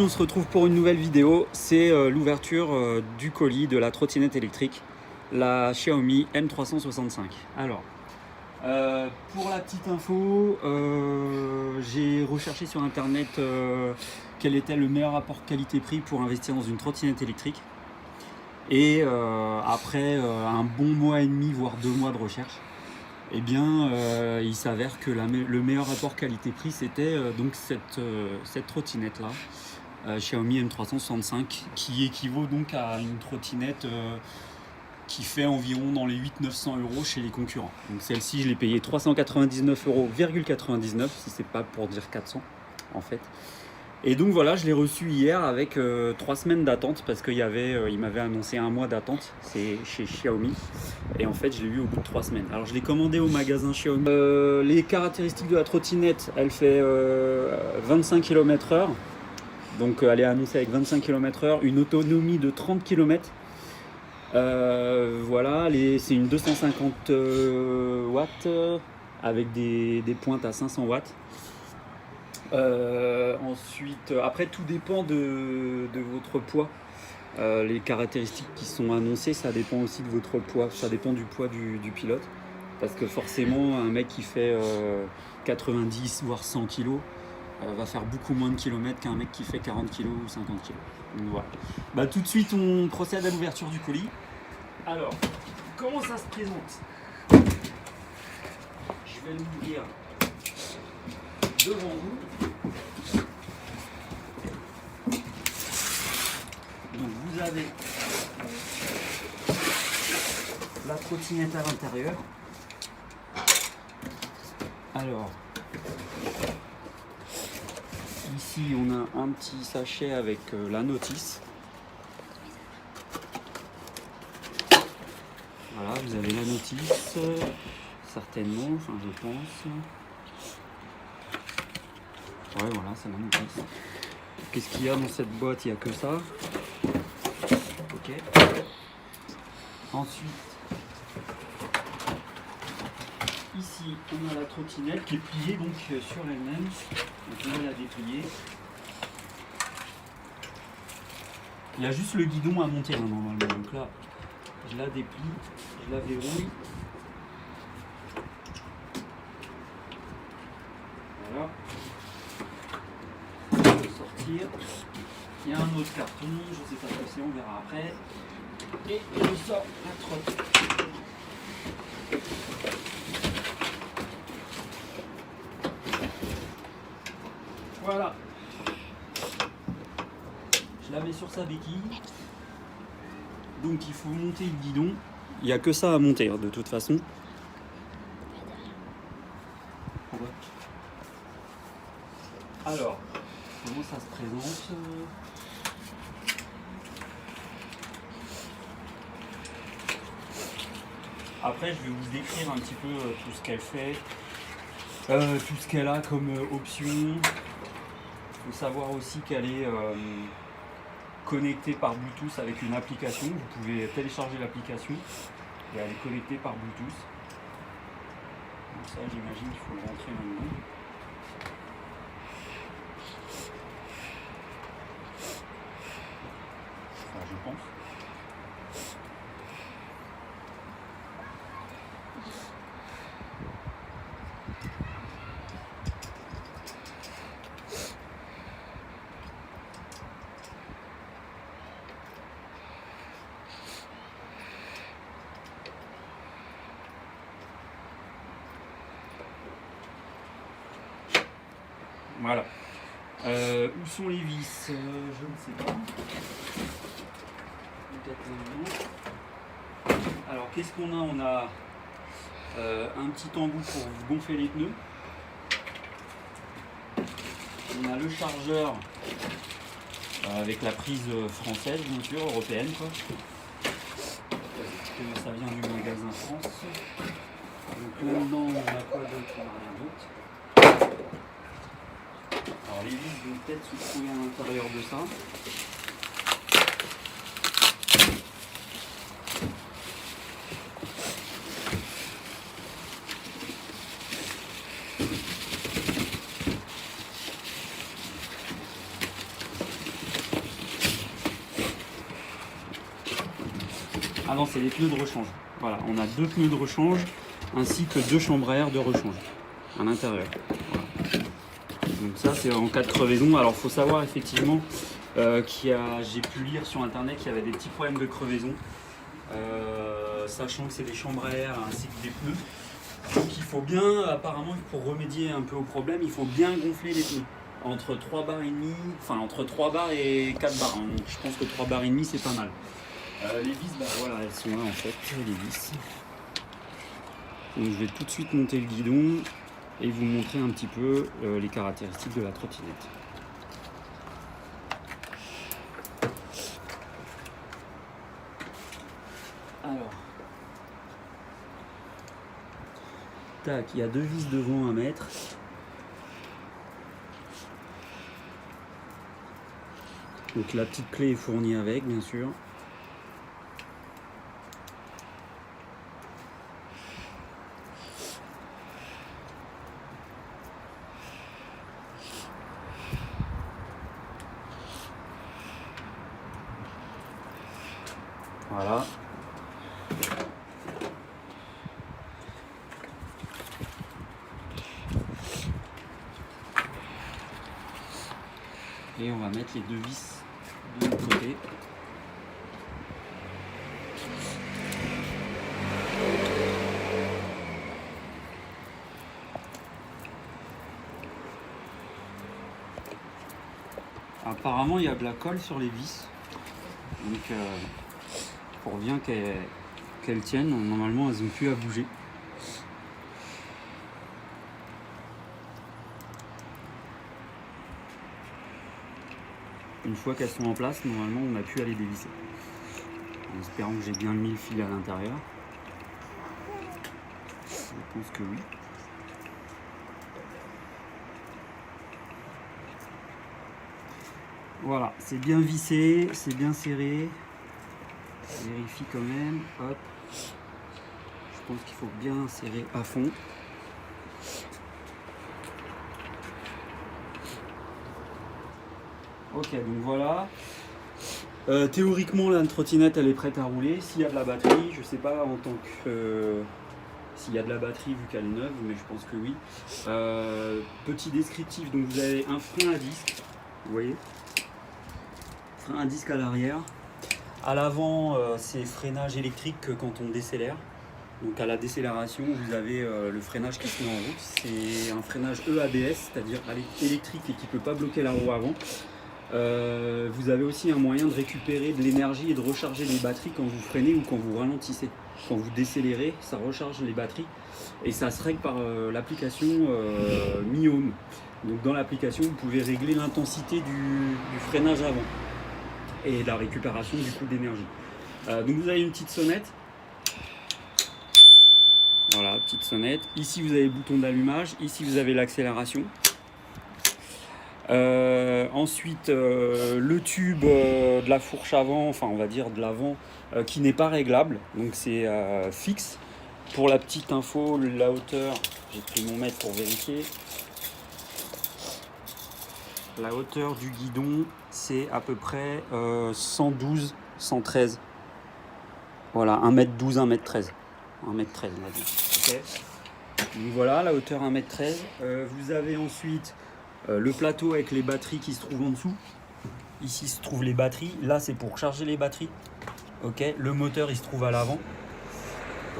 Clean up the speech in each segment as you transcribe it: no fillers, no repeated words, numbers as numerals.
on se retrouve pour une nouvelle vidéo. C'est l'ouverture du colis de la trottinette électrique, la Xiaomi M365. Alors, pour la petite info, j'ai recherché sur internet quel était le meilleur rapport qualité-prix pour investir dans une trottinette électrique. Et après un bon mois et demi, voire 2 mois de recherche, eh bien, il s'avère que le meilleur rapport qualité-prix, c'était donc cette trottinette-là, Xiaomi M365, qui équivaut donc à une trottinette qui fait environ dans les 800-900 € chez les concurrents. Donc celle-ci, je l'ai payée 399,99 €, si c'est pas pour dire 400 en fait. Et donc voilà, je l'ai reçu hier avec 3 semaines d'attente parce qu'il m'avait annoncé 1 mois d'attente, c'est chez Xiaomi. Et en fait, je l'ai eu au bout de 3 semaines. Alors je l'ai commandé au magasin Xiaomi. Les caractéristiques de la trottinette, elle fait 25 km/h. Donc elle est annoncée avec 25 km/h, une autonomie de 30 km. Voilà, c'est une 250 watts avec des pointes à 500 watts. Ensuite, après tout dépend de votre poids. Les caractéristiques qui sont annoncées, ça dépend aussi de votre poids, ça dépend du poids du pilote. Parce que forcément, un mec qui fait 90 voire 100 kg va faire beaucoup moins de kilomètres qu'un mec qui fait 40 kg ou 50 kg. Donc voilà. Bah, tout de suite, on procède à l'ouverture du colis. Alors, comment ça se présente? Je vais l'ouvrir devant vous. Donc vous avez la trottinette à l'intérieur. Alors, ici on a un petit sachet avec la notice. Voilà, vous avez la notice, certainement, enfin je pense. Ouais, voilà, c'est la notice. Qu'est-ce qu'il y a dans cette boîte? Il n'y a que ça. Ok. Ensuite, ici, on a la trottinette qui est pliée donc sur elle-même. Donc on va la déplier. Il y a juste le guidon à monter hein, normalement. Donc là, je la déplie, je la verrouille. Voilà. Sortir. Il y a un autre carton, je ne sais pas ce que c'est, on verra après. Et je sors la trotte. Voilà. Je la mets sur sa béquille. Donc il faut monter le guidon. Il n'y a que ça à monter hein, de toute façon. Alors, comment ça se présente? Après, je vais vous décrire un petit peu tout ce qu'elle fait, tout ce qu'elle a comme option. Il faut savoir aussi qu'elle est connectée par Bluetooth avec une application. Vous pouvez télécharger l'application et elle est connectée par Bluetooth. Donc ça, j'imagine qu'il faut le rentrer maintenant. Enfin, je pense. Voilà. Où sont les vis? Je ne sais pas. Alors, qu'est-ce qu'on a? On a un petit embout pour gonfler les pneus. On a le chargeur avec la prise française, bien sûr, européenne, quoi. Ça vient du magasin France. Donc là-dedans, on a quoi d'autre? On n'a rien d'autre. Alors les vis vont peut-être se trouver à l'intérieur de ça. Ah non, c'est les pneus de rechange. Voilà, on a 2 pneus de rechange ainsi que 2 chambres à air de rechange à l'intérieur. Voilà. Donc ça, c'est en cas de crevaison. Alors, il faut savoir effectivement j'ai pu lire sur internet qu'il y avait des petits problèmes de crevaison, sachant que c'est des chambres à air ainsi que des pneus. Donc il faut bien, apparemment, pour remédier un peu au problème, il faut bien gonfler les pneus. Entre 3 bars et demi, enfin entre 3 bars et 4 bars. Donc je pense que 3 bars et demi c'est pas mal. Les vis, bah voilà, elles sont là en fait, les vis. Donc je vais tout de suite monter le guidon et vous montrer un petit peu les caractéristiques de la trottinette. Alors, tac, il y a 2 vis devant à mettre. Donc la petite clé est fournie avec, bien sûr. Voilà. Et on va mettre les 2 vis de l'autre côté. Apparemment, il y a de la colle sur les vis. Donc, pour bien qu'elles tiennent, normalement, elles n'ont plus à bouger. Une fois qu'elles sont en place, normalement, on n'a plus à les dévisser. En espérant que j'ai bien mis le fil à l'intérieur. Je pense que oui. Voilà, c'est bien vissé, c'est bien serré. Vérifie quand même. Hop. Je pense qu'il faut bien serrer à fond. Ok, donc voilà. Théoriquement, la trottinette, elle est prête à rouler. S'il y a de la batterie, je sais pas en tant que s'il y a de la batterie vu qu'elle est neuve, mais je pense que oui. Petit descriptif, donc vous avez un frein à disque, vous voyez, frein à disque à l'arrière. À l'avant, c'est freinage électrique quand on décélère. Donc à la décélération, vous avez le freinage qui se met en route. C'est un freinage EABS, c'est-à-dire électrique et qui ne peut pas bloquer la roue avant. Vous avez aussi un moyen de récupérer de l'énergie et de recharger les batteries quand vous freinez ou quand vous ralentissez. Quand vous décélérez, ça recharge les batteries et ça se règle par l'application Mi-Home. Donc dans l'application, vous pouvez régler l'intensité du freinage avant et la récupération du coup d'énergie. Donc vous avez une petite sonnette. Voilà, petite sonnette. Ici vous avez le bouton d'allumage, ici vous avez l'accélération. Ensuite le tube de la fourche avant, enfin on va dire de l'avant, qui n'est pas réglable, donc c'est fixe. Pour la petite info, la hauteur, j'ai pris mon mètre pour vérifier. La hauteur du guidon, c'est à peu près 112, 113. Voilà, 1m12, 1m13. 1m13 on va dire. Okay. Donc voilà, la hauteur 1m13. Vous avez ensuite le plateau avec les batteries qui se trouvent en dessous. Ici se trouvent les batteries. Là, c'est pour charger les batteries. Ok. Le moteur, il se trouve à l'avant.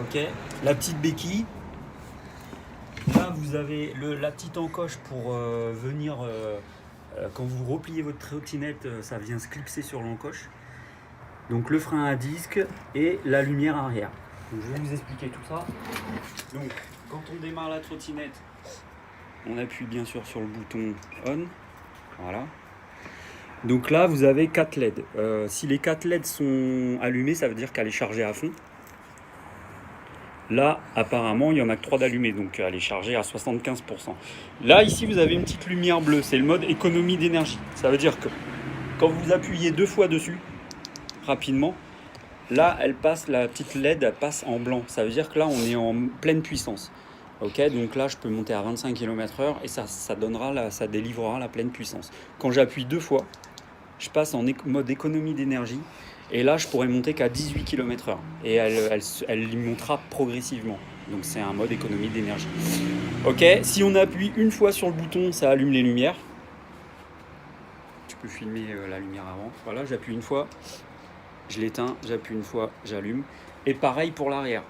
Ok. La petite béquille. Là, vous avez la petite encoche pour venir... quand vous repliez votre trottinette, ça vient se clipser sur l'encoche. Donc le frein à disque et la lumière arrière. Donc, je vais vous expliquer tout ça. Donc, quand on démarre la trottinette, on appuie bien sûr sur le bouton on. Voilà. Donc là, vous avez 4 LED. Si les 4 LED sont allumés, ça veut dire qu'elle est chargée à fond. Là, apparemment, il n'y en a que 3 d'allumés, donc elle est chargée à 75%. Là, ici, vous avez une petite lumière bleue. C'est le mode économie d'énergie. Ça veut dire que quand vous appuyez 2 fois dessus, rapidement, là, elle passe, la petite LED, elle passe en blanc. Ça veut dire que là, on est en pleine puissance. Ok, donc là, je peux monter à 25 km/h et ça délivrera la pleine puissance. Quand j'appuie 2 fois, je passe en mode économie d'énergie Et là, je pourrais monter qu'à 18 km/h. Et elle y montera progressivement. Donc c'est un mode économie d'énergie. Ok, si on appuie une fois sur le bouton, ça allume les lumières. Tu peux filmer la lumière avant. Voilà, j'appuie une fois, je l'éteins, j'appuie une fois, j'allume. Et pareil pour l'arrière.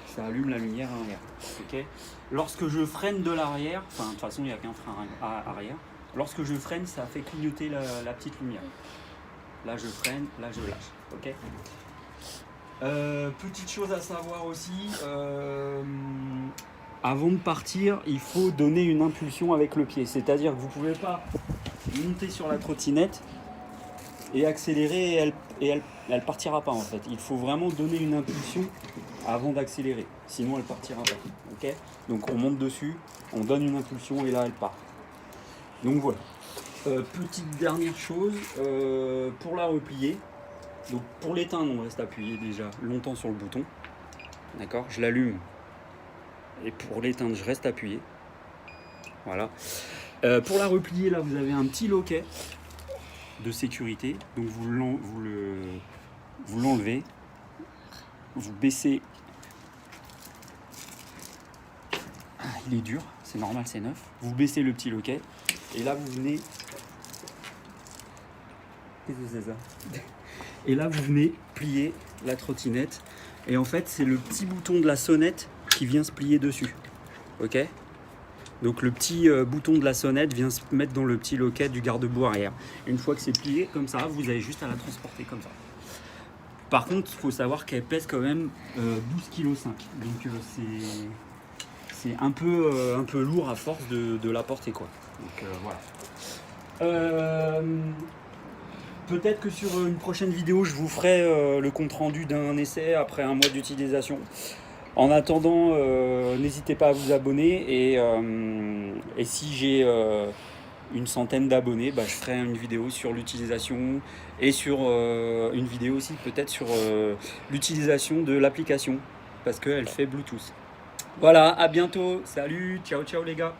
Ça allume la lumière à l'arrière. Ok. Lorsque je freine de l'arrière, enfin de toute façon il n'y a qu'un frein arrière. Lorsque je freine, ça fait clignoter la petite lumière. Là je freine, là je lâche. Ok. Petite chose à savoir aussi, avant de partir, il faut donner une impulsion avec le pied. C'est-à-dire que vous ne pouvez pas monter sur la trottinette et accélérer et elle partira pas en fait. Il faut vraiment donner une impulsion avant d'accélérer, sinon elle partira pas. Ok. Donc on monte dessus, on donne une impulsion et là elle part. Donc voilà. Petite dernière chose, pour la replier. Donc pour l'éteindre, on reste appuyé déjà longtemps sur le bouton. D'accord, je l'allume. Et pour l'éteindre, je reste appuyé. Voilà. Pour la replier, là, vous avez un petit loquet de sécurité. Donc vous l'enlevez. Vous baissez. Ah, il est dur, c'est normal, c'est neuf. Vous baissez le petit loquet. Et là, vous venez. Qu'est-ce que c'est ça ? Et là, vous venez plier la trottinette. Et en fait, c'est le petit bouton de la sonnette qui vient se plier dessus. Ok ? Donc le petit bouton de la sonnette vient se mettre dans le petit loquet du garde-boue arrière. Une fois que c'est plié comme ça, vous avez juste à la transporter comme ça. Par contre, il faut savoir qu'elle pèse quand même 12,5 kg. Donc c'est un peu lourd à force de la porter, quoi. Donc voilà. Peut-être que sur une prochaine vidéo, je vous ferai le compte-rendu d'un essai après un mois d'utilisation. En attendant, n'hésitez pas à vous abonner et si j'ai une centaine d'abonnés, je ferai une vidéo sur l'utilisation et sur une vidéo aussi peut-être sur l'utilisation de l'application parce qu'elle fait Bluetooth. Voilà, à bientôt, salut, ciao ciao les gars.